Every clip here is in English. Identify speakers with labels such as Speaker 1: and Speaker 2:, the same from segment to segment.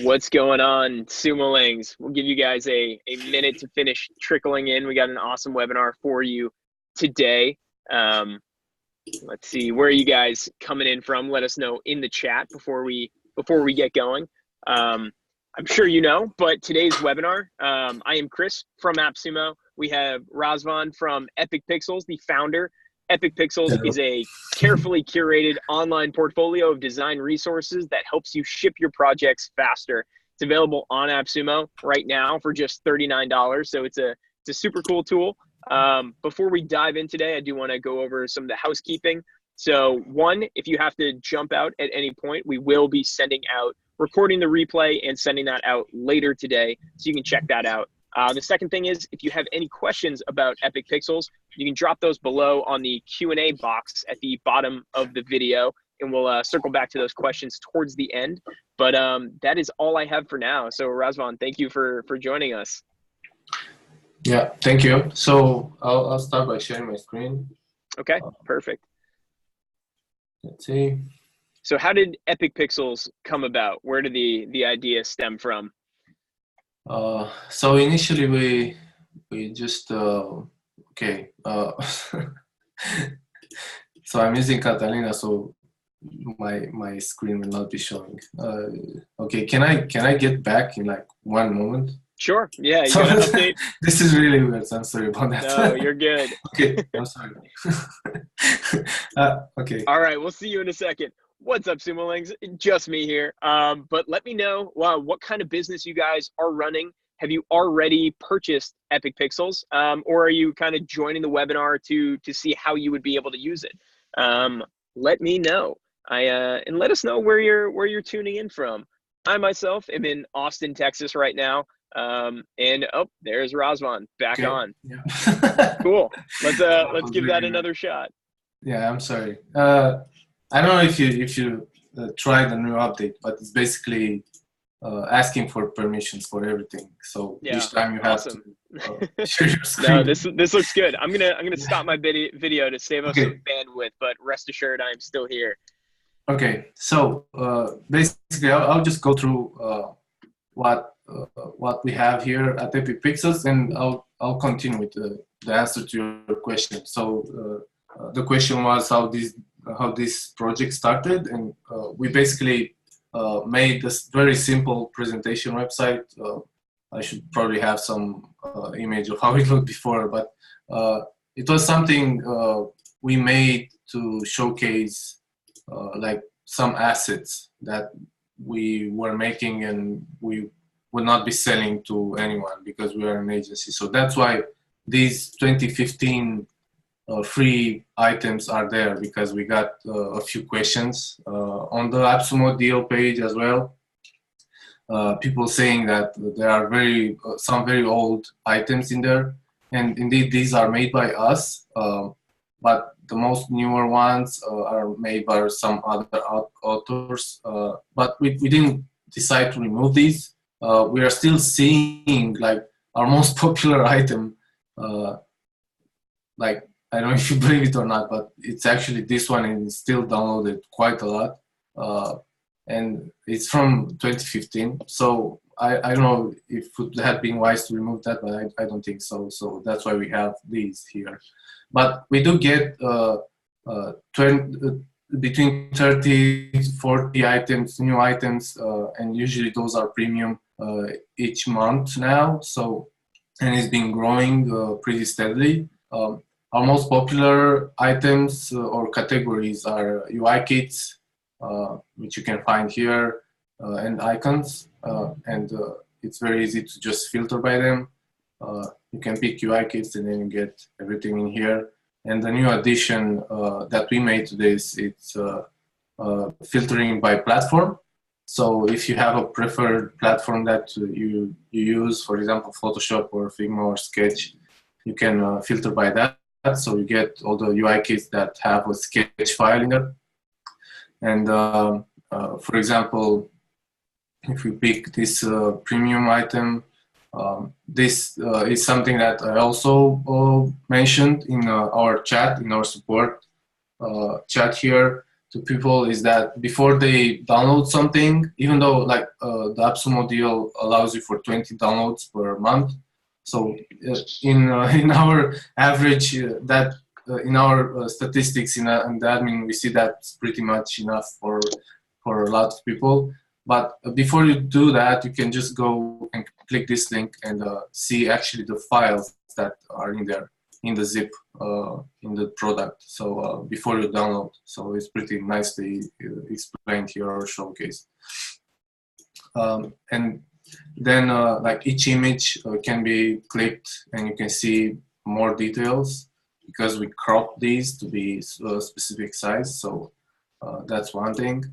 Speaker 1: What's going on, Sumolings? We'll give you guys a minute to finish trickling in. We got an awesome webinar for you today. Let's see, where are you guys coming in from? Let us know in the chat before we get going. I'm sure you know, but today's webinar, I am Chris from AppSumo. We have Razvan from EpicPxls, the founder. EpicPxls is a carefully curated online portfolio of design resources that helps you ship your projects faster. It's available on AppSumo right now for just $39. So it's a super cool tool. Before we dive in today, I do want to go over some of the housekeeping. So one, if you have to jump out at any point, we will be recording the replay and sending that out later today. So you can check that out. The second thing is, if you have any questions about EpicPxls, you can drop those below on the Q&A box at the bottom of the video, and we'll circle back to those questions towards the end. But that is all I have for now. So Razvan, thank you for joining us.
Speaker 2: Yeah, thank you. So I'll start by sharing my screen.
Speaker 1: Okay, perfect.
Speaker 2: Let's see.
Speaker 1: So how did EpicPxls come about? Where did the idea stem from?
Speaker 2: So initially we just okay. So I'm using Catalina, so my screen will not be showing. Okay, can I get back in like 1 moment?
Speaker 1: Sure. Yeah, you got an update?
Speaker 2: This is really weird. I'm sorry about that.
Speaker 1: No, you're good.
Speaker 2: Okay, I'm sorry. Okay.
Speaker 1: All right, we'll see you in a second. What's up, Sumolings? Just me here. But let me know what kind of business you guys are running. Have you already purchased EpicPxls, or are you kind of joining the webinar to see how you would be able to use it? Let me know. And let us know where you're tuning in from. I myself am in Austin, Texas right now. And oh, there's Razvan back on.
Speaker 2: Yeah.
Speaker 1: Cool. Let's give that another shot.
Speaker 2: Yeah, I'm sorry. I don't know if you tried the new update, but it's basically asking for permissions for everything. So
Speaker 1: yeah,
Speaker 2: each time you have
Speaker 1: awesome.
Speaker 2: to share your screen.
Speaker 1: No, this looks good. I'm gonna stop my video to save us some bandwidth, but rest assured, I am still here.
Speaker 2: Okay, so basically, I'll just go through what we have here at EpicPxls, and I'll continue with the answer to your question. So the question was how this project started, and we basically made this very simple presentation website. I should probably have some image of how it looked before, but it was something we made to showcase like some assets that we were making and we would not be selling to anyone because we are an agency. So that's why these 2015 free items are there, because we got a few questions on the AppSumo deal page as well. People saying that there are some very old items in there, and indeed these are made by us, but the most newer ones are made by some other authors, but we didn't decide to remove these. We are still seeing like our most popular item, like, I don't know if you believe it or not, but it's actually this one, and it's still downloaded quite a lot. And it's from 2015. So I don't know if it had been wise to remove that, but I don't think so. So that's why we have these here. But we do get between 30 to 40 items, new items, and usually those are premium each month now. So, and it's been growing pretty steadily. Our most popular items or categories are UI kits, which you can find here, and icons. And it's very easy to just filter by them. You can pick UI kits and then you get everything in here. And the new addition that we made to this, it's filtering by platform. So if you have a preferred platform that you use, for example, Photoshop or Figma or Sketch, you can filter by that. So you get all the UI kits that have a sketch file in there. And for example, if we pick this premium item, this is something that I also mentioned in our chat, in our support chat here, to people is that before they download something, even though like the AppSumo deal allows you for 20 downloads per month, so in our average that in our statistics in the admin, we see that's pretty much enough for a lot of people. But before you do that, you can just go and click this link and see actually the files that are in there, in the zip, in the product. So before you download, so it's pretty nicely explained here or showcased. And then like each image can be clicked and you can see more details because we crop these to be a specific size. So that's one thing.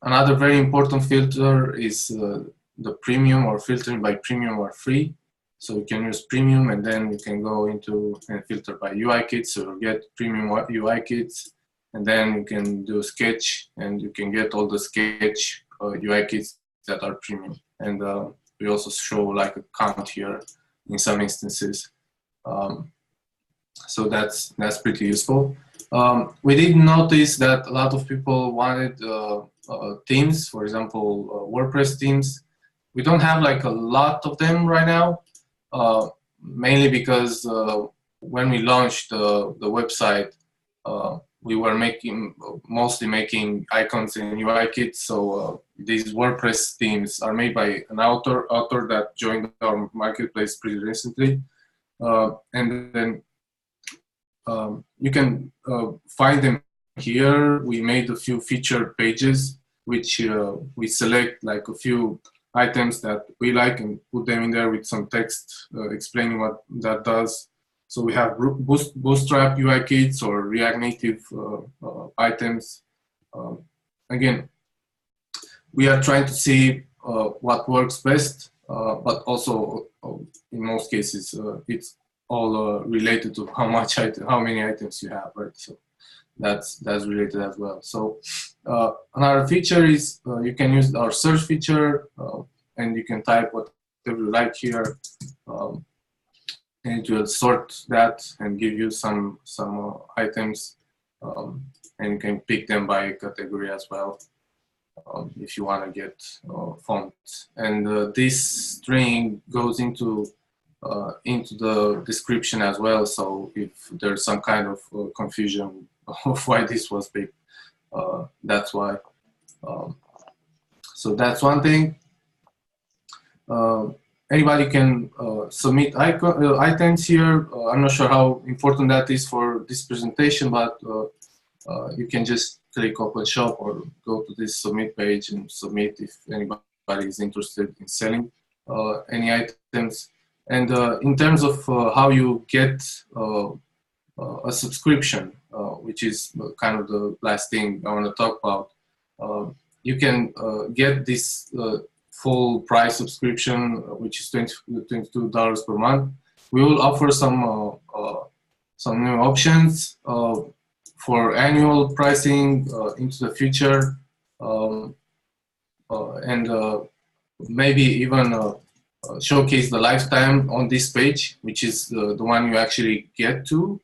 Speaker 2: Another very important filter is the premium or filtering by premium or free. So you can use premium and then you can go into and filter by UI kits. So you get premium UI kits and then you can do sketch and you can get all the sketch UI kits that are premium. And we also show like a count here in some instances. So that's pretty useful. We did notice that a lot of people wanted themes, for example, WordPress themes. We don't have like a lot of them right now, mainly because when we launched the website, we were mostly making icons and UI kits. So these WordPress themes are made by an author that joined our marketplace pretty recently, and then you can find them here. We made a few featured pages, which we select like a few items that we like and put them in there with some text explaining what that does. So we have Bootstrap UI kits or React Native items. Again, we are trying to see what works best, but also in most cases it's all related to how many items you have, right? So that's related as well. So another feature is you can use our search feature and you can type whatever you like here, and it will sort that and give you some items, and you can pick them by category as well if you want to get fonts. And this string goes into the description as well. So if there's some kind of confusion of why this was big, that's why. So that's one thing. Anybody can submit items here. I'm not sure how important that is for this presentation, but you can just click open shop or go to this submit page and submit if anybody is interested in selling any items. And in terms of how you get a subscription, which is kind of the last thing I want to talk about, you can get this full price subscription, which is $22 per month. We will offer some new options for annual pricing into the future, and maybe even showcase the lifetime on this page, which is the one you actually get to.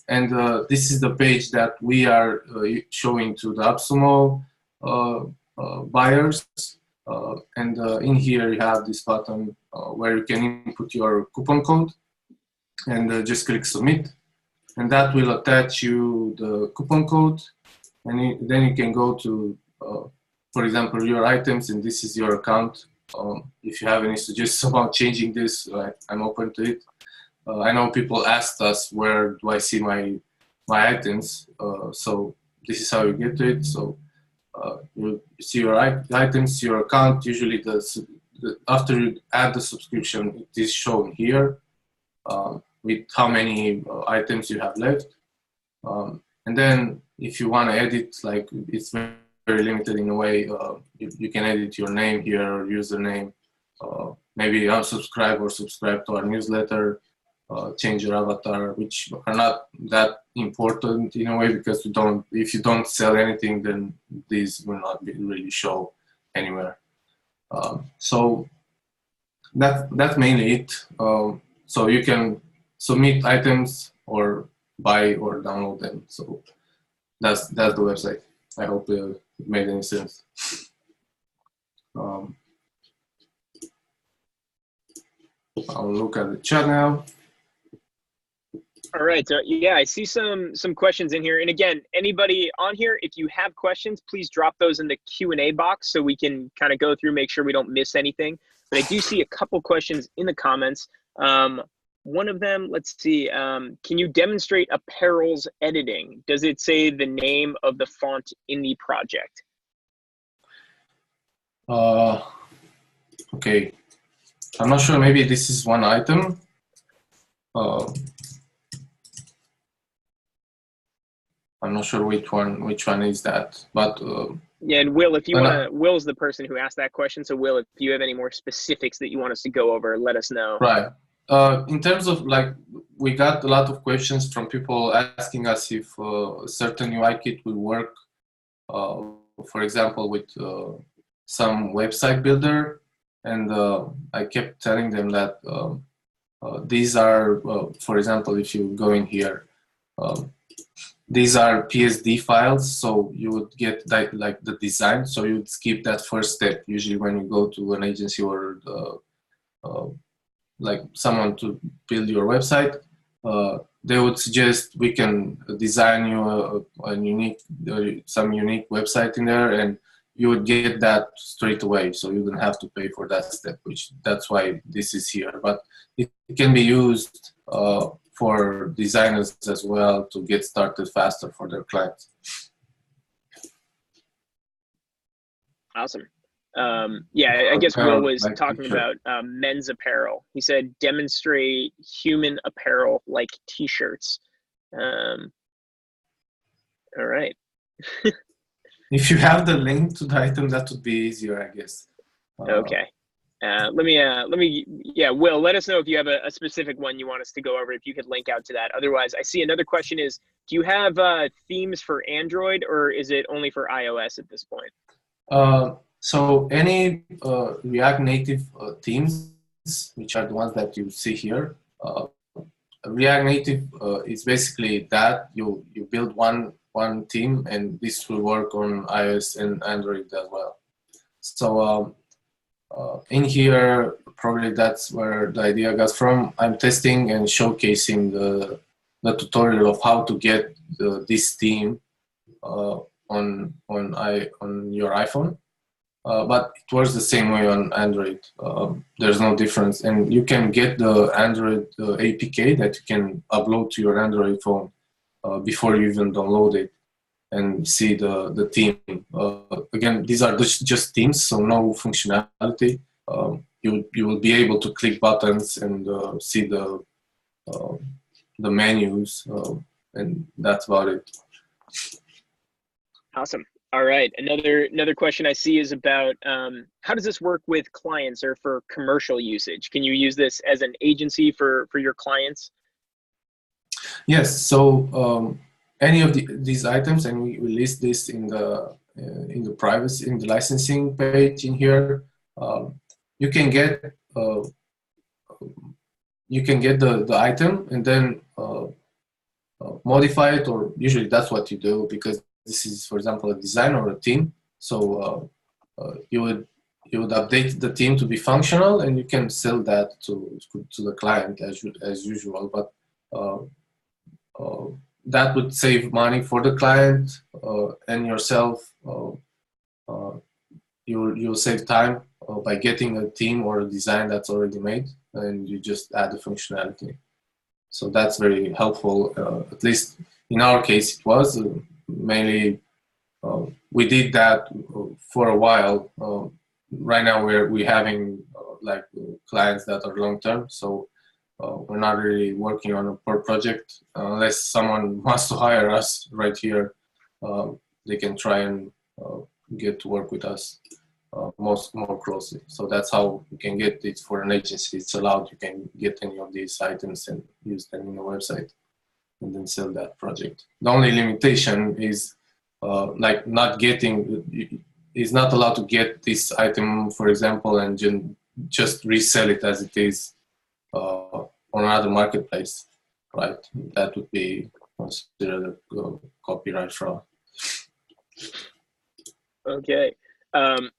Speaker 2: And this is the page that we are showing to the AppSumo buyers. And in here you have this button where you can input your coupon code and just click submit. And that will attach you the coupon code. And then you can go to, for example, your items, and this is your account. If you have any suggestions about changing this, I'm open to it. I know people asked us, where do I see my items? So this is how you get to it. So you see your items, your account. Usually, after you add the subscription, it is shown here with how many items you have left. And then if you want to edit, like it's very limited in a way. You can edit your name here, username, maybe unsubscribe or subscribe to our newsletter, change your avatar, which are not that important in a way, because if you don't sell anything, then these will not really show anywhere. So that's mainly it. So you can submit items or buy or download them. So that's the website. I hope it made any sense. I'll look at the chat now.
Speaker 1: All right. So yeah, I see some questions in here. And again, anybody on here, if you have questions, please drop those in the Q&A box so we can kind of go through, make sure we don't miss anything. But I do see a couple questions in the comments. One of them, let's see, can you demonstrate apparel's editing? Does it say the name of the font in the project?
Speaker 2: Okay. I'm not sure, maybe this is one item. I'm not sure which one is that, but
Speaker 1: yeah, and Will, if you want to, Will's the person who asked that question. So Will, if you have any more specifics that you want us to go over, let us know.
Speaker 2: Right. In terms of like, we got a lot of questions from people asking us if a certain UI kit will work, for example, with some website builder, and I kept telling them that these are, for example, if you go in here, these are PSD files, so you would get like the design, so you would skip that first step. Usually when you go to an agency or like someone to build your website, they would suggest we can design you some unique website in there, and you would get that straight away, so you don't have to pay for that step, that's why this is here. But it can be used for designers as well to get started faster for their clients.
Speaker 1: Awesome. Yeah, I guess Will was talking about men's apparel. He said demonstrate human apparel like t-shirts. All right.
Speaker 2: If you have the link to the item, that would be easier, I guess.
Speaker 1: Okay. Let me, yeah, Will, let us know if you have a specific one you want us to go over, if you could link out to that. Otherwise, I see another question is, do you have themes for Android, or is it only for iOS at this point?
Speaker 2: So any React Native themes, which are the ones that you see here, React Native is basically that you build one theme, and this will work on iOS and Android as well. So in here, probably that's where the idea got from. I'm testing and showcasing the tutorial of how to get this theme on your iPhone. But it works the same way on Android. There's no difference, and you can get the Android APK that you can upload to your Android phone before you even download it and see the theme. Again, these are just themes, so no functionality. You will be able to click buttons and see the menus, and that's about it.
Speaker 1: Awesome. All right. Another question I see is about how does this work with clients or for commercial usage? Can you use this as an agency for your clients?
Speaker 2: Yes. So any of these items, and we list this in the privacy, in the licensing page in here. You can get the item and then modify it, or usually that's what you do, because this is, for example, a design or a theme. So you would update the theme to be functional, and you can sell that to the client as usual. But that would save money for the client and yourself. You'll save time by getting a theme or a design that's already made, and you just add the functionality. So that's very helpful. At least in our case, it was mainly. We did that for a while. Right now, we're having like clients that are long term, so we're not really working on a per project unless someone wants to hire us right here. They can try and get to work with us more closely. So that's how you can get it for an agency. It's allowed. You can get any of these items and use them in the website and then sell that project. The only limitation is like not getting, is not allowed to get this item, for example, and just resell it as it is on another marketplace, right? That would be considered a copyright fraud.
Speaker 1: Okay. Um,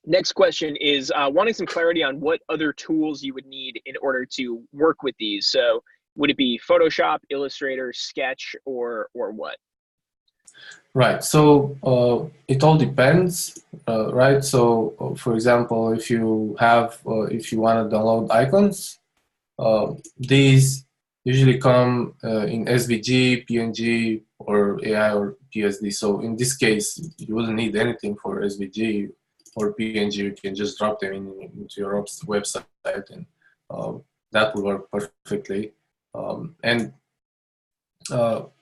Speaker 1: next question is wanting some clarity on what other tools you would need in order to work with these. So would it be Photoshop, Illustrator, Sketch, or what?
Speaker 2: Right. So it all depends, right? So for example, if you want to download icons, these usually come in SVG, PNG, or AI or PSD. So in this case, you wouldn't need anything for SVG or PNG. You can just drop them into your website, and that will work perfectly. And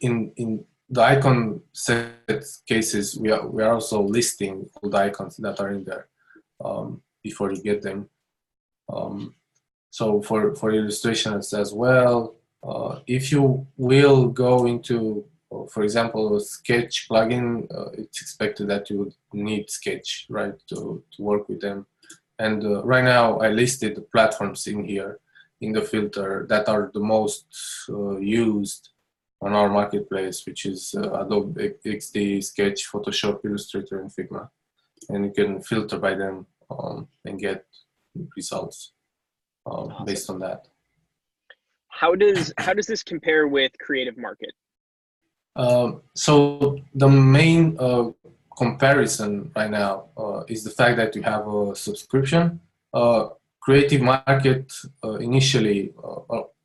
Speaker 2: in the icon set cases, we are also listing all the icons that are in there before you get them. So for illustrations as well, if you will go into, for example, a Sketch plugin, it's expected that you would need Sketch, right, to work with them. And right now, I listed the platforms in here in the filter that are the most used on our marketplace, which is Adobe XD, Sketch, Photoshop, Illustrator, and Figma. And you can filter by them and get results based on that.
Speaker 1: How does this compare with Creative Market?
Speaker 2: So the main comparison right now is the fact that you have a subscription. Creative Market initially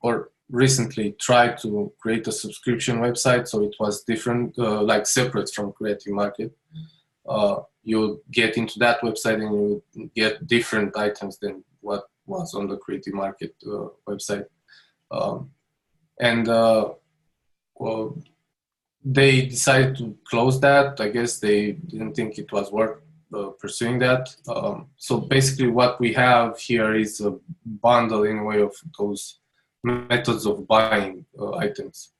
Speaker 2: or recently tried to create a subscription website, so it was different, like separate from Creative Market. You get into that website and you get different items than what was on the Creative Market website. Well, they decided to close that. I guess they didn't think it was worth pursuing that. So basically what we have here is a bundle in a way of those methods of buying items,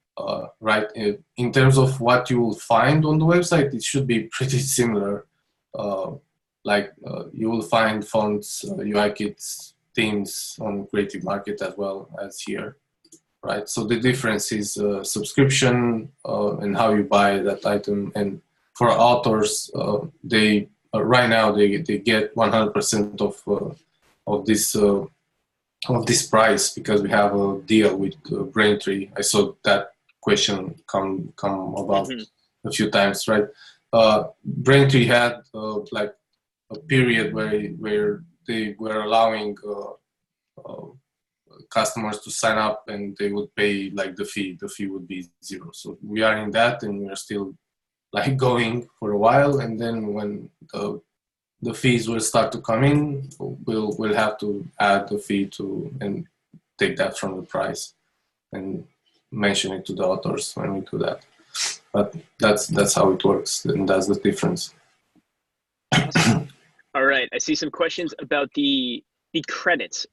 Speaker 2: right? In terms of what you will find on the website, it should be pretty similar. You will find fonts, UI kits, themes on Creative Market as well as here. Right, so the difference is subscription and how you buy that item. And for authors, they right now they get 100% of this price because we have a deal with Braintree. I saw that question come about a few times, right? Braintree had like a period where they were allowing customers to sign up and they would pay like the fee would be zero. So we are in that and we're still like going for a while, and then when the fees will start to come in, we'll have to add the fee to and take that from the price and mention it to the authors when we do that. But that's how it works, and that's the difference.
Speaker 1: Awesome. All right, I see some questions about the credits.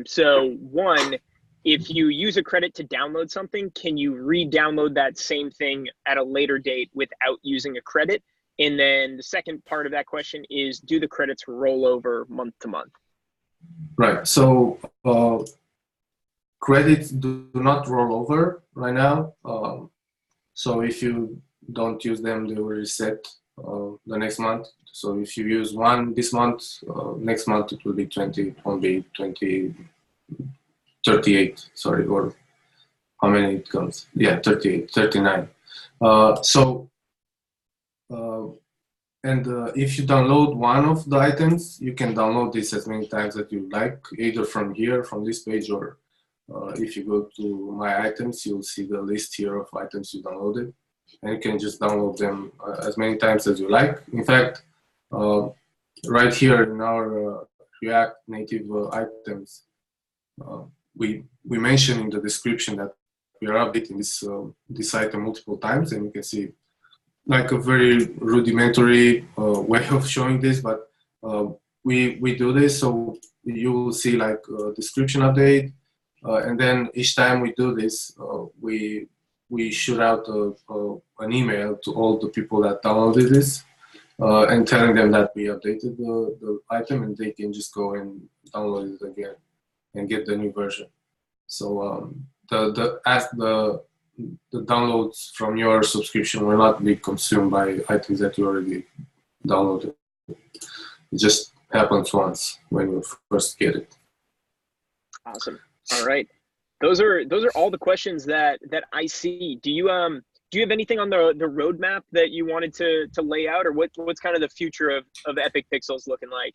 Speaker 1: So one, if you use a credit to download something, can you re-download that same thing at a later date without using a credit? And then the second part of that question is, do the credits roll over month to month?
Speaker 2: Right, so credits do not roll over right now. So if you don't use them, they will reset the next month. So if you use one this month, next month it will be 20, it won't be 20, 38, sorry, or how many it comes? Yeah, 38, 39. If you download one of the items, you can download this as many times as you like, either from here, from this page, or if you go to My Items, you'll see the list here of items you downloaded. And you can just download them as many times as you like. In fact, right here in our React Native items, we mention in the description that we are updating this item multiple times, and you can see like a very rudimentary way of showing this, but we do this, so you will see like a description update, and then each time we do this, we shoot out an email to all the people that downloaded this and telling them that we updated the item, and they can just go and download it again and get the new version. So as the the downloads from your subscription will not be consumed by items that you already downloaded. It just happens once when you first get it.
Speaker 1: Awesome. All right. Those are all the questions that I see. Do you have anything on the roadmap that you wanted to lay out, or what's kind of the future of EpicPxls looking like?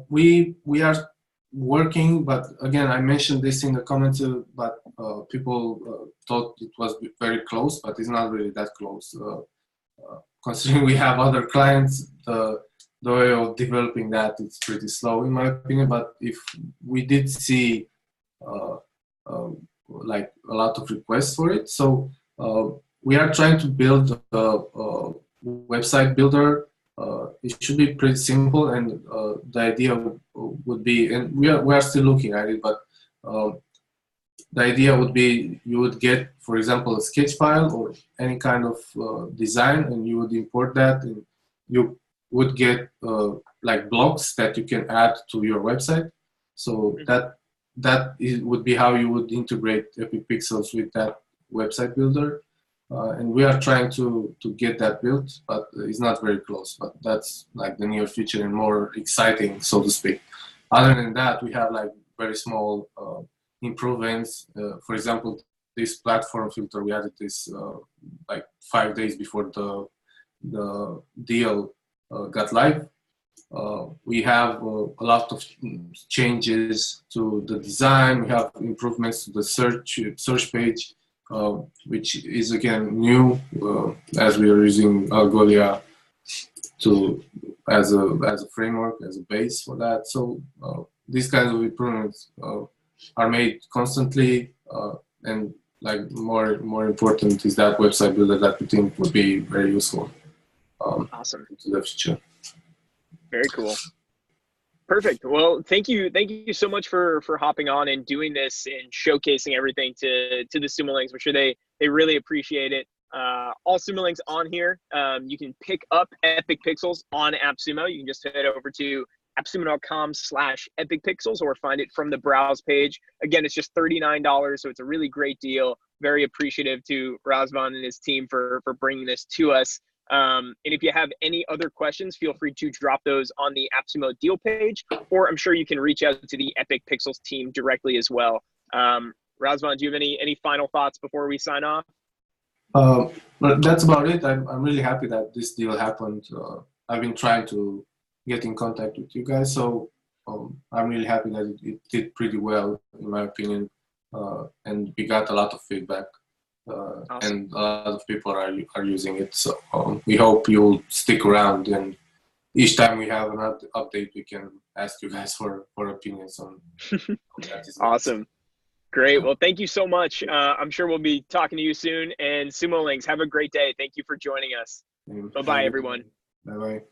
Speaker 2: We are working, but again, I mentioned this in the comments, but people thought it was very close, but it's not really that close. Considering we have other clients, the way of developing that it's pretty slow in my opinion. But if we did see like a lot of requests for it, so we are trying to build a website builder. It should be pretty simple, and the idea would be, and we are still looking at it, but the idea would be you would get, for example, a sketch file or any kind of design, and you would import that, and you would get like blocks that you can add to your website. So that would be how you would integrate EpicPxls with that website builder. And we are trying to get that built, but it's not very close. But that's like the near future and more exciting, so to speak. Other than that, we have like very small improvements. For example, this platform filter, we added this like 5 days before the deal got live. We have a lot of changes to the design. We have improvements to the search page. Which is again new, as we are using Algolia as a framework, as a base for that. So these kinds of improvements are made constantly, and like more important is that website builder that we think would be very useful.
Speaker 1: Awesome.
Speaker 2: To the future.
Speaker 1: Very cool. Perfect. Well, thank you so much for hopping on and doing this and showcasing everything to the Sumo Links. I'm sure they really appreciate it. All Sumo Links on here. You can pick up EpicPxls on AppSumo. You can just head over to appsumo.com/EpicPxls or find it from the browse page. Again, it's just $39, so it's a really great deal. Very appreciative to Razvan and his team for bringing this to us. And if you have any other questions, feel free to drop those on the AppSumo deal page, or I'm sure you can reach out to the EpicPxls team directly as well. Razvan, do you have any final thoughts before we sign off?
Speaker 2: But that's about it. I'm really happy that this deal happened. I've been trying to get in contact with you guys, so I'm really happy that it did pretty well, in my opinion, and we got a lot of feedback. Awesome. And a lot of people are using it, so we hope you'll stick around, and each time we have an update we can ask you guys for opinions on that.
Speaker 1: Awesome. Great. Well, thank you so much. I'm sure we'll be talking to you soon, and Sumo Links, have a great day. Thank you for joining us. Bye-bye, everyone.
Speaker 2: Bye-bye.